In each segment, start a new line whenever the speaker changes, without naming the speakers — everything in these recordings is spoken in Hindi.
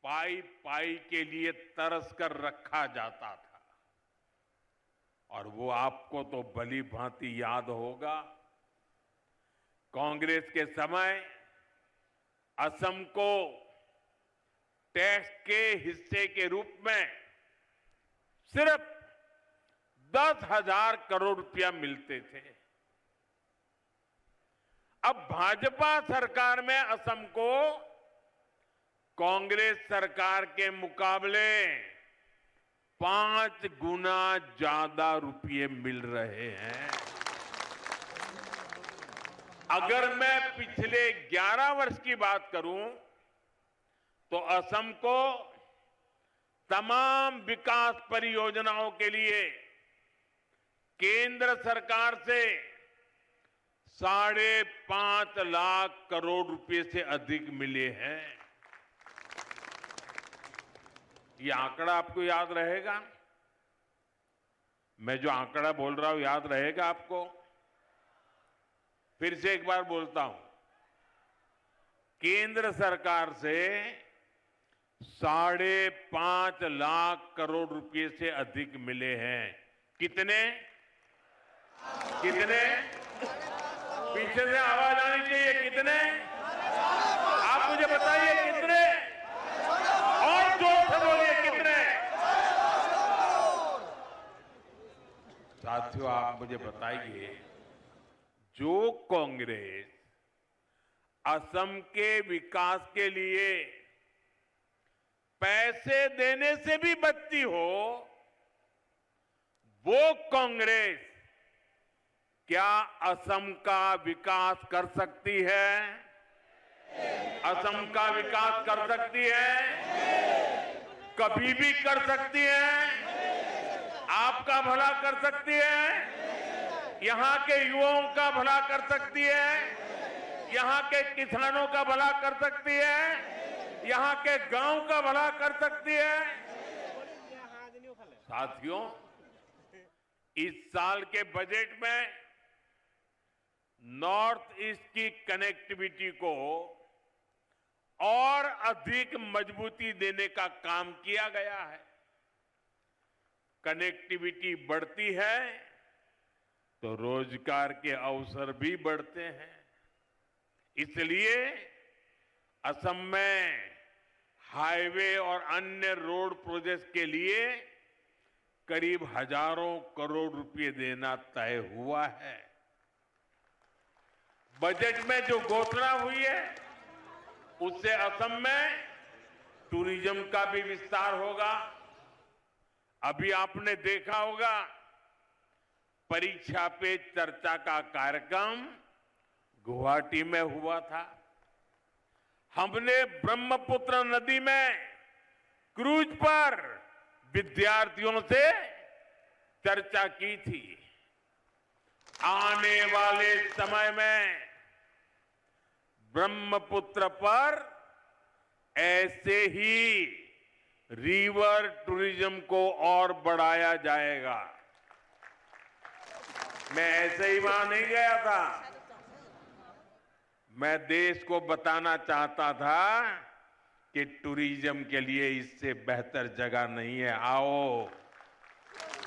पाई पाई के लिए तरस कर रखा जाता था। और वो आपको तो भली भांति याद होगा, कांग्रेस के समय असम को टैक्स के हिस्से के रूप में सिर्फ 10,000 करोड़ रुपया मिलते थे। अब भाजपा सरकार में असम को कांग्रेस सरकार के मुकाबले 5 गुना ज्यादा रुपये मिल रहे हैं। अगर मैं पिछले 11 वर्ष की बात करूं तो असम को तमाम विकास परियोजनाओं के लिए केंद्र सरकार से 5.5 लाख करोड़ रुपए से अधिक मिले हैं। ये आंकड़ा आपको याद रहेगा? मैं जो आंकड़ा बोल रहा हूं याद रहेगा आपको? फिर से एक बार बोलता हूं, केंद्र सरकार से 5.5 लाख करोड़ रुपए से अधिक मिले हैं। कितने कितने? पीछे से आवाज आनी चाहिए। कितने? आप मुझे बताइए कितने? और जोर से बोलिए कितने? साथियों, आप मुझे बताइए, जो कांग्रेस असम के विकास के लिए पैसे देने से भी बचती हो, वो कांग्रेस क्या असम का विकास कर सकती है? असम का विकास कर सकती है? कभी भी कर सकती है? आपका भला कर सकती है? यहां के युवाओं का भला कर सकती है? यहां के किसानों का भला कर सकती है? यहां के गांव का भला कर सकती है? साथियों, इस साल के बजट में नॉर्थ ईस्ट की कनेक्टिविटी को और अधिक मजबूती देने का काम किया गया है। कनेक्टिविटी बढ़ती है तो रोजगार के अवसर भी बढ़ते हैं। इसलिए असम में हाईवे और अन्य रोड प्रोजेक्ट के लिए करीब हजारों करोड़ रुपए देना तय हुआ है। बजट में जो घोषणा हुई है उससे असम में टूरिज्म का भी विस्तार होगा। अभी आपने देखा होगा, परीक्षा पे चर्चा का कार्यक्रम गुवाहाटी में हुआ था। हमने ब्रह्मपुत्र नदी में क्रूज पर विद्यार्थियों से चर्चा की थी। आने वाले समय में ब्रह्मपुत्र पर ऐसे ही रिवर टूरिज्म को और बढ़ाया जाएगा। मैं ऐसे ही वहां नहीं गया था। मैं देश को बताना चाहता था कि टूरिज्म के लिए इससे बेहतर जगह नहीं है। आओ,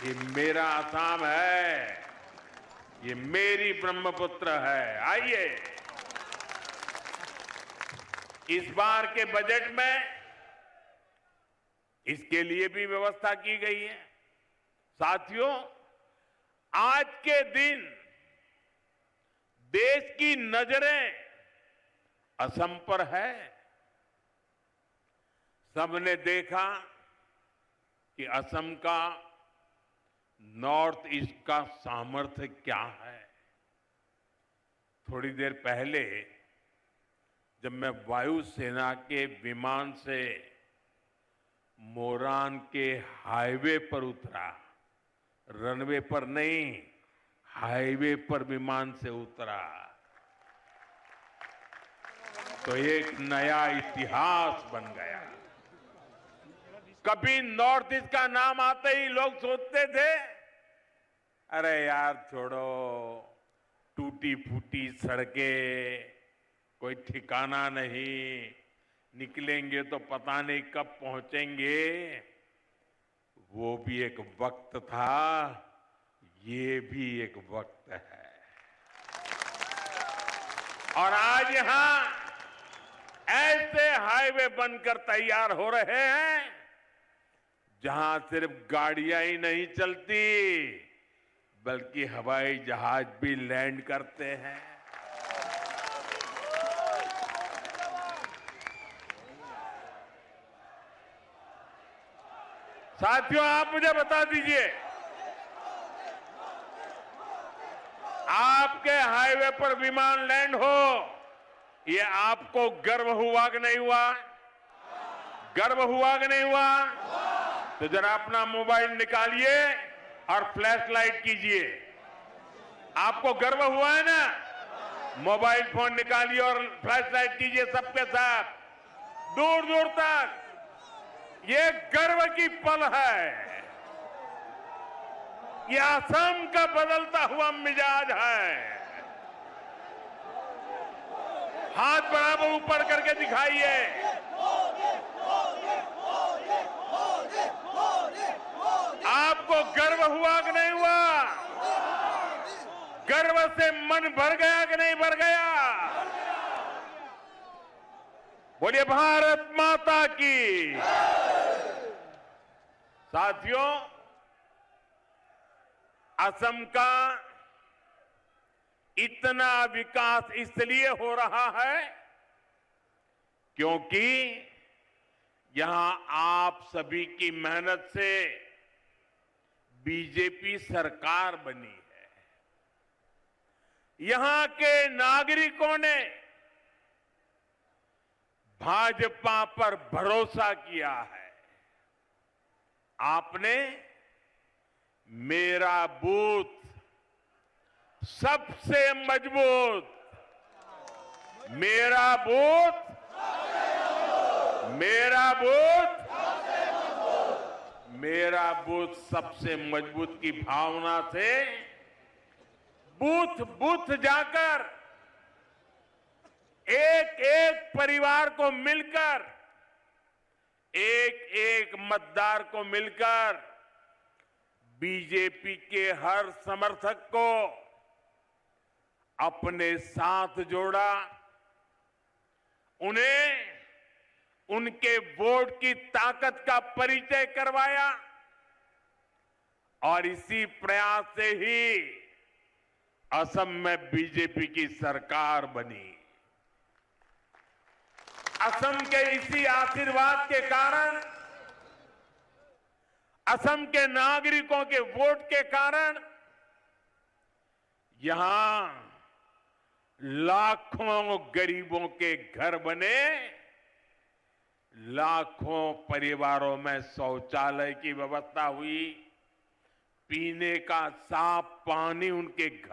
ये मेरा असम है, ये मेरी ब्रह्मपुत्र है। आइए, इस बार के बजट में इसके लिए भी व्यवस्था की गई है। साथियों, आज के दिन देश की नजरें असम पर है। सबने देखा कि असम का नॉर्थ ईस्ट का सामर्थ्य क्या है। थोड़ी देर पहले जब मैं वायुसेना के विमान से मोरान के हाईवे पर उतरा, रनवे पर नहीं, हाईवे पर विमान से उतरा, तो एक नया इतिहास बन गया। कभी नॉर्थ ईस्ट का नाम आते ही लोग सोचते थे, अरे यार छोड़ो, टूटी फूटी सड़कें, कोई ठिकाना नहीं, निकलेंगे तो पता नहीं कब पहुंचेंगे। वो भी एक वक्त था, ये भी एक वक्त है। और आज यहां ऐसे हाईवे बनकर तैयार हो रहे हैं जहां सिर्फ गाड़ियां ही नहीं चलती, बल्कि हवाई जहाज भी लैंड करते हैं। साथियों, आप मुझे बता दीजिए, आपके हाईवे पर विमान लैंड हो, ये आपको गर्व हुआ कि नहीं हुआ? गर्व हुआ कि नहीं हुआ? तो जरा अपना मोबाइल निकालिए और फ्लैश लाइट कीजिए। आपको गर्व हुआ है ना? मोबाइल फोन निकालिए और फ्लैश लाइट कीजिए सबके साथ, दूर दूर तक। ये गर्व की पल है। ये असम का बदलता हुआ मिजाज है। हाथ बराबर ऊपर करके दिखाइए। आपको गर्व हुआ कि नहीं हुआ? गर्व से मन भर गया कि नहीं भर गया? बोलिए भारत माता की। साथियों, असम का इतना विकास इसलिए हो रहा है क्योंकि यहां आप सभी की मेहनत से बीजेपी सरकार बनी है। यहां के नागरिकों ने भाजपा पर भरोसा किया है। आपने मेरा बूथ सबसे मजबूत, मेरा बूथ, मेरा बूथ, मेरा बूथ सबसे मजबूत की भावना से बूथ बूथ जाकर एक एक परिवार को मिलकर, एक एक मतदार को मिलकर बीजेपी के हर समर्थक को अपने साथ जोड़ा, उन्हें उनके वोट की ताकत का परिचय करवाया और इसी प्रयास से ही असम में बीजेपी की सरकार बनी। असम के इसी आशीर्वाद के कारण, असम के नागरिकों के वोट के कारण यहां लाखों गरीबों के घर बने, लाखों परिवारों में शौचालय की व्यवस्था हुई, पीने का साफ पानी उनके घर